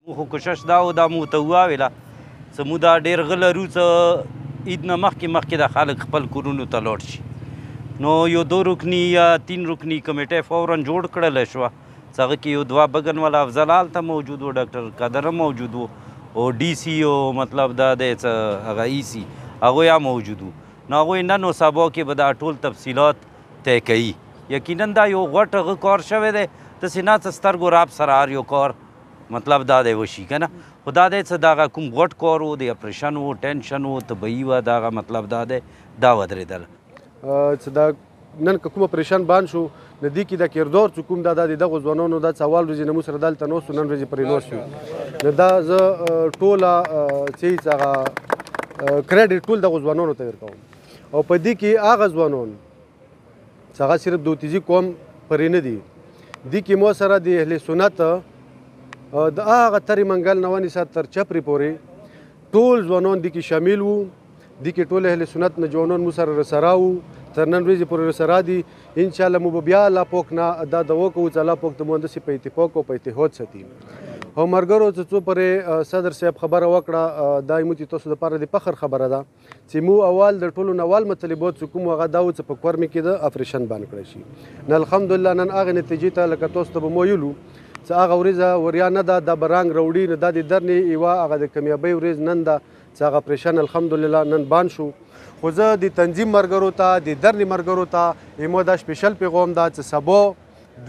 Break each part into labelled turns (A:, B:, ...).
A: مو خو کوشش دا و دا مو ته وواویله څه مو دا ډېر غه لرو څه عید نه مخکې دا خلک خپل کورونو ته لاړ شي نو یو 2 رکني یا 3 رکني کمیټه فورا جوړ کړلی شوه څه هغه کې یو 2 بګن والا افضل هلته موجود و ډاکټر قادر هم موجود و او ډي سي او مطلب دا دی څه هغه ای سي هغوی هم موجود و نو هغوی نن و سبا کې به دا ټول تفصیلات طی کوي یقینا دا یو غټ هغه کار شوی دی داسې نه څه سترګو راب سره هر یو کار مطلب دا دی وشي که نه خو دا دی څه دغه کوم غټ کار و د اپریشن و ټینشن و طبعي وه دغه مطلب دا دی دا ودرېدل
B: چې دا نن که کوم اپریشن بان شو د دې کې د کردار چې کوم دا د دغو ځوانانو دا څه اول ورځې نه مو سره دلته ناست نن ورځې پرې ناست یو نو دا زه ټوله چې هغه کریډټ ټول دغو ځوانانو ته ورکوم او په دې کې هغه ځوانان چې هغه صرف دودیزي قوم پرې نه دي دې کې مو سره د اهل سنت د هغه ترې منګل نه ونیسه تر چپرې پورې ټول ځوانان دې کې شامل وو دې کې ټول اهل سنت نه ځوانان مو سره رسره وو تر نن ورځې پورې رسره دي انشاءالله مو به بیا الله پاک نه دا دعا کوو چې الله پاک زموږ همداسې په اتفاق او په اتحاد ساتي او ملګرو چې څو پورې صدر صاحب خبره وکړه دا زموږ تاسو دپاره د فخر خبره ده چې مو اول د ټولو نه اول مطالبات چې کوم هغه دا و چې په کورمې کې د اپریشن بند کړی شي نو الحمدلله نن هغې نتیجې ته لکه تاسو ته به مو ویلو چې هغه ورځ وریا نه ده دا به رنګ راوړي نو دا د درنې یوه هغه د کامیابۍ ورځ نن ده چې هغه اپریشن الحمدلله نن بند شو خو زه د تنظیم ملګرو ته د درنې ملګرو ته مو دا سپیشل پیغام ده چې سبا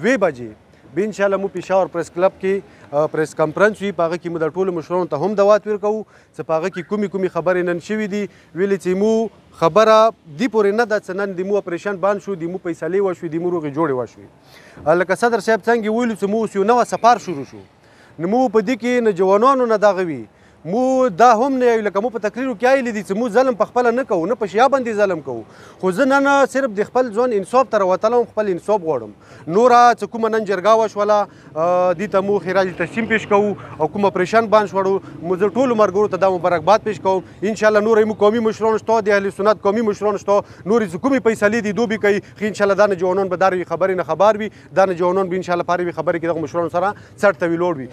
B: 2 بجې به انشاءالله مو پېښور پریس کلب کې پریس کانفرنس وي په هغه کې مو د ټولو مشرانو ته هم دعوت ورکوو چې په هغه کې کومې خبرې نن شوي دي ویلې چې مو خبره دې پورې نه ده چې نن د مو اپریشن بند شو د مو فیصلې وشوې د مو روغې جوړې وشوې لکه صدر صاحب څنګه ویلو چې مو اوس یو نوی سفر شروع شو نو مو په دې کې نه جوانانو نه دغه وي مو دا هم نه لکه مو په تقریرو کې آیلی دي چې مو ظلم په خپله نه کوو نه په شیا باندې ظلم کوو خو زه نن صرف د خپل ځوان انصاف ته راوتلی وم خپل انصاف غواړم نوره چې کومه نن جرګه وشوله دې ته مو خراج تسلیم پیش کوو او کوم اپریشن بند شوړو مو زه ټولو ملګرو ته دا مبارکباد پیش کوم انشاءالله نورې مو قومي مشران شته د اهل سنت قومي مشران شته نورې چې کومې فیصلې دي دوی کوي خو انشاءالله دا نه جوانان به دا خبرې نه خبر وي دا نه جوانان به انشاءالله پارې وي خبرې کې دغه مشرانو سره سر ته وي لوړ وي